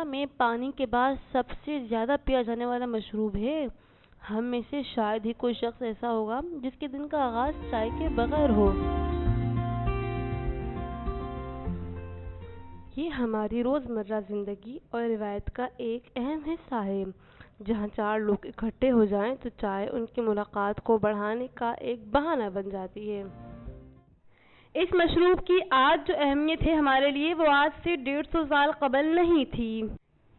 میں پانی کے بعد سب سے زیادہ پیا جانے والا مشروب ہے۔ ہم میں سے شاید ہی کوئی شخص ایسا ہوگا جس کے دن کا آغاز چائے کے بغیر ہو۔ یہ ہماری روزمرہ زندگی اور روایت کا ایک اہم حصہ ہے۔ جہاں چار لوگ اکٹھے ہو جائیں تو چائے ان کی ملاقات کو بڑھانے کا ایک بہانہ بن جاتی ہے۔ اس مشروب کی آج جو اہمیت ہے ہمارے لیے وہ آج سے 150 سال قبل نہیں تھی۔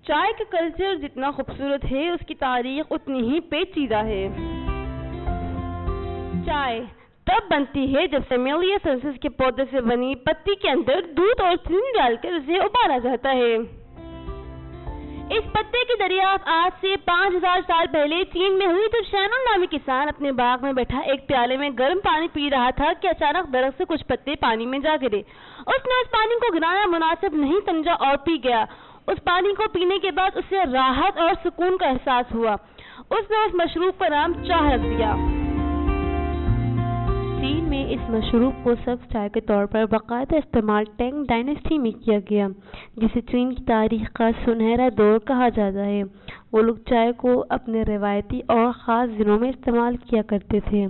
چائے کا کلچر جتنا خوبصورت ہے اس کی تاریخ اتنی ہی پیچیدہ ہے۔ چائے تب بنتی ہے جب کیملیا سینسس کے پودے سے بنی پتی کے اندر دودھ اور چینی ڈال کر اسے ابالا جاتا ہے۔ اس پتے کی دریافت آج سے 5000 سال پہلے چین میں ہوئی جب شینون نامی کسان اپنے باغ میں بیٹھا ایک پیالے میں گرم پانی پی رہا تھا کہ اچانک درخت سے کچھ پتے پانی میں جا گرے۔ اس نے اس پانی کو گرانا مناسب نہیں سمجھا اور پی گیا۔ اس پانی کو پینے کے بعد اسے راحت اور سکون کا احساس ہوا۔ اس نے اس مشروب کا نام چائے رکھ دیا۔ چین میں اس مشروب کو سبز چائے کے طور پر باقاعدہ استعمال ٹینگ ڈائناسٹی میں کیا گیا، جسے چین کی تاریخ کا سنہرا دور کہا جاتا ہے۔ وہ لوگ چائے کو اپنے روایتی اور خاص دنوں میں استعمال کیا کرتے تھے۔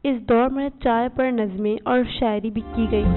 اس دور میں چائے پر نظمیں اور شاعری بھی کی گئی۔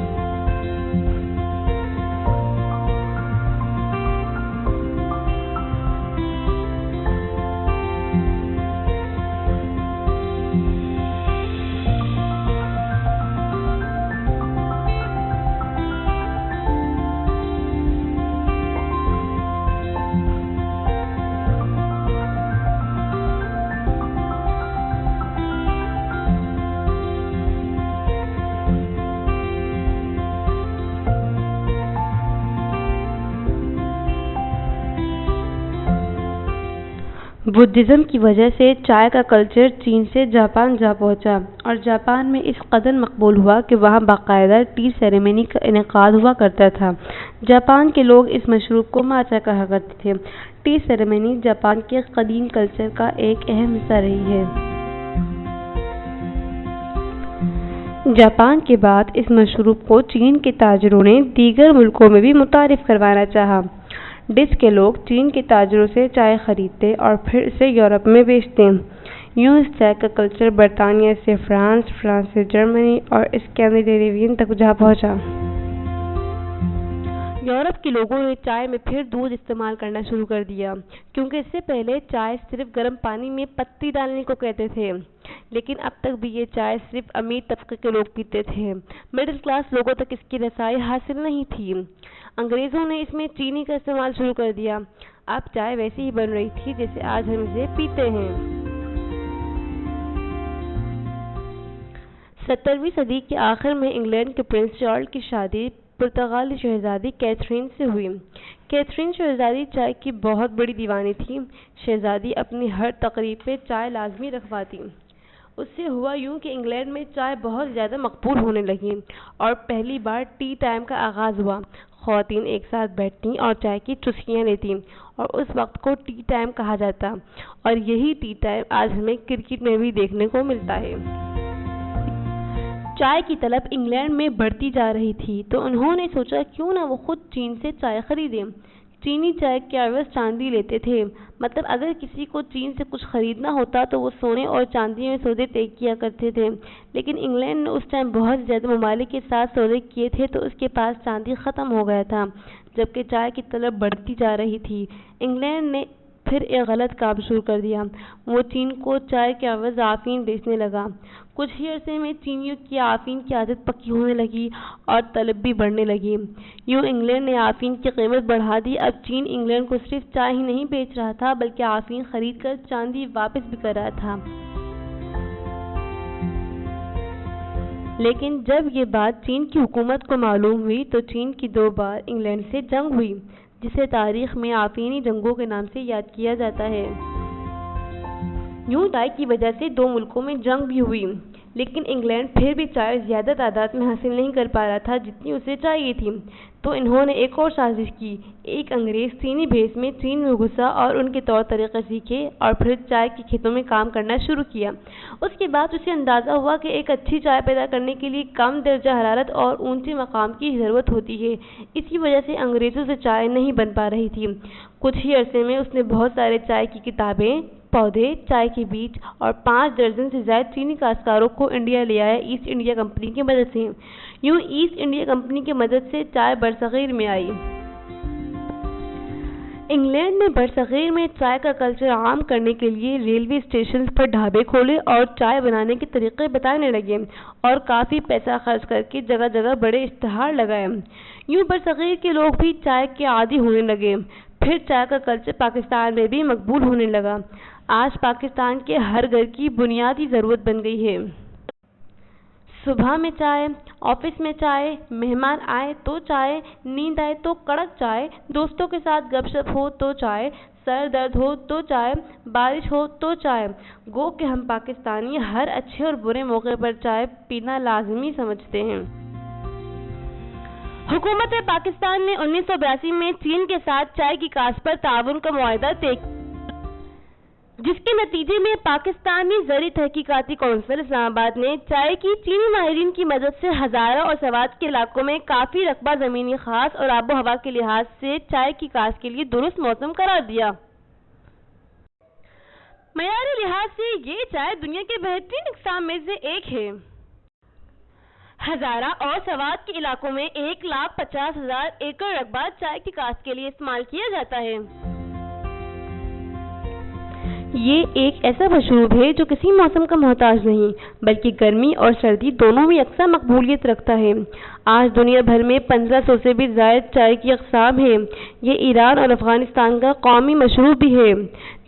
بدھزم کی وجہ سے چائے کا کلچر چین سے جاپان جا پہنچا اور جاپان میں اس قدر مقبول ہوا کہ وہاں باقاعدہ ٹی سیریمنی کا انعقاد ہوا کرتا تھا۔ جاپان کے لوگ اس مشروب کو ماچا کہا کرتے تھے۔ ٹی سیریمنی جاپان کے قدیم کلچر کا ایک اہم حصہ رہی ہے۔ جاپان کے بعد اس مشروب کو چین کے تاجروں نے دیگر ملکوں میں بھی متعارف کروانا چاہا۔ ڈچ کے لوگ چین کے تاجروں سے چائے خریدتے اور پھر اسے یورپ میں بیچتے۔ یوں اس چائے کا کلچر برطانیہ سے فرانس، فرانس سے جرمنی اور اسکینڈینیوین تک جا پہنچا۔ یورپ کے لوگوں نے چائے میں پھر دودھ استعمال کرنا شروع کر دیا، کیونکہ اس سے پہلے چائے صرف گرم پانی میں پتی ڈالنے کو کہتے تھے۔ لیکن اب تک بھی یہ چائے صرف امیر طبقے کے لوگ پیتے تھے، مڈل کلاس لوگوں تک اس کی رسائی حاصل نہیں تھی۔ انگریزوں نے اس میں چینی کا استعمال شروع کر دیا۔ اب چائے ویسی ہی بن رہی تھی جیسے آج ہم اسے پیتے ہیں۔ 17ویں صدی کے آخر میں انگلینڈ کے پرنس چارلس کی شادی پرتگالی شہزادی کیتھرین سے ہوئی۔ کیتھرین شہزادی چائے کی بہت بڑی دیوانی تھی۔ شہزادی اپنی ہر تقریب پہ چائے لازمی رکھواتی۔ اس سے ہوا یوں کہ انگلینڈ میں چائے بہت زیادہ مقبول ہونے لگی اور پہلی بار ٹی ٹائم کا آغاز ہوا۔ خواتین ایک ساتھ بیٹھتیں اور چائے کی چسکیاں لیتیں اور اس وقت کو ٹی ٹائم کہا جاتا، اور یہی ٹی ٹائم آج ہمیں کرکٹ میں بھی دیکھنے کو ملتا ہے۔ چائے کی طلب انگلینڈ میں بڑھتی جا رہی تھی تو انہوں نے سوچا کیوں نہ وہ خود چین سے چائے خریدیں۔ چینی چائے کے عوض چاندی لیتے تھے، مطلب اگر کسی کو چین سے کچھ خریدنا ہوتا تو وہ سونے اور چاندی میں سودے طے کیا کرتے تھے۔ لیکن انگلینڈ نے اس ٹائم بہت زیادہ ممالک کے ساتھ سودے کیے تھے تو اس کے پاس چاندی ختم ہو گیا تھا، جبکہ چائے کی طلب بڑھتی جا رہی تھی۔ انگلینڈ نے پھر ایک غلط کام شروع کر دیا، وہ چین کو چائے کے عوض افیم بیچنے لگا۔ کچھ ہی عرصے میں چینیوں کی افیم کی عادت پکی ہونے لگی اور طلب بھی بڑھنے لگی۔ یوں انگلینڈ نے افیم کی قیمت بڑھا دی۔ اب چین انگلینڈ کو صرف چائے ہی نہیں بیچ رہا تھا بلکہ افیم خرید کر چاندی واپس بھی کر رہا تھا۔ لیکن جب یہ بات چین کی حکومت کو معلوم ہوئی تو چین کی 2 بار انگلینڈ سے جنگ ہوئی، جسے تاریخ میں افیمی جنگوں کے نام سے یاد کیا جاتا ہے۔ یوں چائے کی وجہ سے 2 ملکوں میں جنگ بھی ہوئی، لیکن انگلینڈ پھر بھی چائے زیادہ تعداد میں حاصل نہیں کر پا رہا تھا جتنی اسے چاہیے تھی۔ تو انہوں نے ایک اور سازش کی۔ ایک انگریز چینی بھیس میں چین میں گھسا اور ان کے طور طریقے سیکھے اور پھر چائے کے کھیتوں میں کام کرنا شروع کیا۔ اس کے بعد اسے اندازہ ہوا کہ ایک اچھی چائے پیدا کرنے کے لیے کم درجہ حرارت اور اونچے مقام کی ضرورت ہوتی ہے۔ اسی وجہ سے انگریزوں سے چائے نہیں بن پا رہی تھی۔ کچھ ہی عرصے میں اس نے بہت سارے چائے کی کتابیں، پودے، چائے کے بیج اور 5 درجن سے زائد چینی کاشتکاروں کو انڈیا لے آیا ایسٹ انڈیا کمپنی کی مدد سے۔ یوں ایسٹ انڈیا کمپنی کی مدد سے چائے برصغیر میں آئی۔ انگلینڈ نے برصغیر میں چائے کا کلچر عام کرنے کے لیے ریلوے اسٹیشنز پر ڈھابے کھولے اور چائے بنانے کے طریقے بتانے لگے اور کافی پیسہ خرچ کر کے جگہ جگہ بڑے اشتہار لگائے۔ یوں برصغیر کے لوگ بھی چائے کے عادی ہونے لگے۔ پھر چائے کا کلچر پاکستان میں بھی مقبول ہونے لگا۔ آج پاکستان کے ہر گھر کی بنیادی ضرورت بن گئی ہے۔ صبح میں چائے، آفس میں چائے، مہمان آئے تو چائے، نیند آئے تو کڑک چائے، دوستوں کے ساتھ گپ شپ ہو تو چائے، سر درد ہو تو چائے، بارش ہو تو چائے۔ گو کہ ہم پاکستانی ہر اچھے اور برے موقع پر چائے پینا لازمی سمجھتے ہیں۔ حکومت پاکستان نے 1982 میں چین کے ساتھ چائے کی کاشت پر تعاون کا معاہدہ طے کیا، جس کے نتیجے میں پاکستانی زرعی تحقیقاتی کونسل اسلام آباد نے چائے کی چینی ماہرین کی مدد سے ہزارہ اور سوات کے علاقوں میں کافی رقبہ زمینی خاص اور آب و ہوا کے لحاظ سے چائے کی کاشت کے لیے درست موسم قرار دیا۔ معیاری لحاظ سے یہ چائے دنیا کے بہترین اقسام میں سے ایک ہے۔ ہزارہ اور سوات کے علاقوں میں 1,50,000 ایکڑ رقبہ چائے کی کاشت کے لیے استعمال کیا جاتا ہے۔ یہ ایک ایسا مشروب ہے جو کسی موسم کا محتاج نہیں بلکہ گرمی اور سردی دونوں میں یکساں مقبولیت رکھتا ہے۔ آج دنیا بھر میں 1500 سے بھی زائد چائے کی اقسام ہیں۔ یہ ایران اور افغانستان کا قومی مشروب بھی ہے۔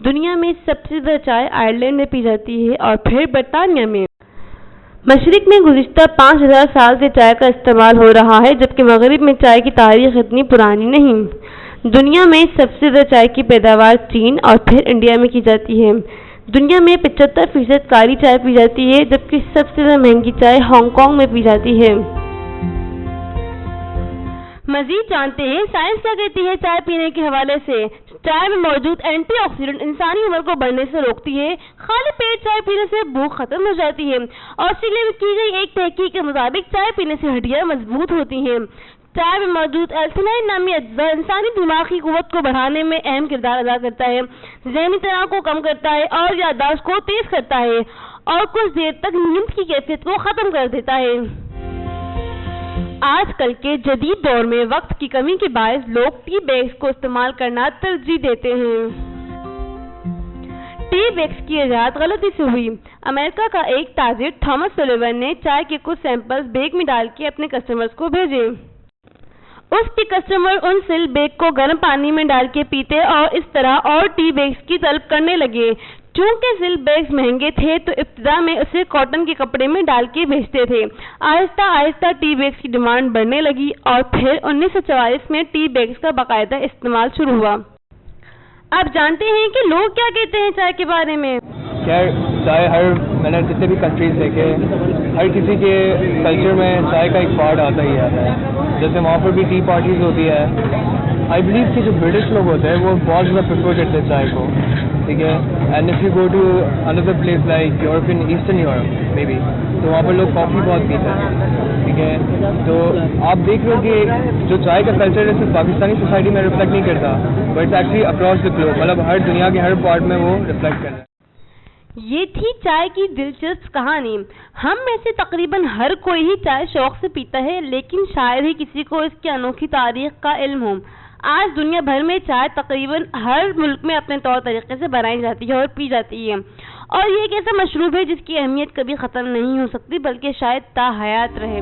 دنیا میں سب سے زیادہ چائے آئرلینڈ میں پی جاتی ہے اور پھر برطانیہ میں۔ مشرق میں گزشتہ 5000 سال سے چائے کا استعمال ہو رہا ہے جبکہ مغرب میں چائے کی تاریخ اتنی پرانی نہیں۔ دنیا میں سب سے زیادہ چائے کی پیداوار چین اور پھر انڈیا میں کی جاتی ہے۔ دنیا میں 75% کالی چائے پی جاتی ہے جبکہ سب سے زیادہ مہنگی چائے ہانگ کانگ میں پی جاتی ہے۔ مزید جانتے ہیں سائنس کیا کہتی ہے چائے پینے کے حوالے سے۔ چائے میں موجود اینٹی آکسیڈنٹ انسانی عمر کو بڑھنے سے روکتی ہے۔ خالی پیٹ چائے پینے سے بھوک ختم ہو جاتی ہے۔ آسٹریلیا میں کی گئی ایک تحقیق کے مطابق چائے پینے سے ہڈیاں مضبوط ہوتی ہیں۔ چائے میں موجود ایلتھینائن نامی اجزا انسانی دماغ کی قوت کو بڑھانے میں اہم کردار ادا کرتا ہے، ذہنی تناؤ کو کم کرتا ہے اور یادداشت کو تیز کرتا ہے اور کچھ دیر تک نیند کی کیفیت کو ختم کر دیتا ہے۔ آج کل کے جدید دور میں وقت کی کمی کے باعث لوگ ٹی بیگز کو استعمال کرنا ترجیح دیتے ہیں۔ ٹی بیگز کی ایجاد غلطی سے ہوئی۔ امریکہ کا ایک تاجر تھامس سولیون نے چائے کے کچھ سیمپلز بیگ میں ڈال کے اپنے کسٹمرز کو بھیجے۔ اس کے کسٹمر ان سیل بیگ کو گرم پانی میں ڈال کے پیتے اور اس طرح اور ٹی بیگز کی طلب کرنے لگے۔ چونکہ سیل بیگز مہنگے تھے تو ابتدا میں اسے کاٹن کے کپڑے میں ڈال کے بھیجتے تھے۔ آہستہ آہستہ ٹی بیگز کی ڈیمانڈ بڑھنے لگی اور پھر 1944 میں ٹی بیگز کا باقاعدہ استعمال شروع ہوا۔ اب جانتے ہیں کہ لوگ کیا کہتے ہیں چائے کے بارے میں۔ چائے میں نے جتنے بھی کنٹریز دیکھے ہر کسی کے کلچر میں چائے کا ایک پارٹ آتا ہی آتا ہے۔ جیسے وہاں پر بھی ٹی پارٹیز ہوتی ہے۔ آئی بلیو کہ جو برٹش لوگ ہوتے ہیں وہ بہت زیادہ پریفر کرتے ہیں چائے کو، ٹھیک ہے۔ And if you go to اندر places like European Eastern Europe maybe تو وہاں پر لوگ کافی بہت پیتے ہیں، ٹھیک ہے۔ تو آپ دیکھ لو کہ جو چائے کا کلچر ہے صرف پاکستانی سوسائٹی میں ریفلیکٹ نہیں کرتا but it's actually across the globe, مطلب ہر دنیا کے ہر پارٹ میں وہ ریفلیکٹ کرتا ہے۔ یہ تھی چائے کی دلچسپ کہانی۔ ہم میں سے تقریباً ہر کوئی ہی چائے شوق سے پیتا ہے لیکن شاید ہی کسی کو اس کی انوکھی تاریخ کا علم ہو۔ آج دنیا بھر میں چائے تقریباً ہر ملک میں اپنے طور طریقے سے بنائی جاتی ہے اور پی جاتی ہے اور یہ ایک ایسا مشروب ہے جس کی اہمیت کبھی ختم نہیں ہو سکتی بلکہ شاید تا حیات رہے۔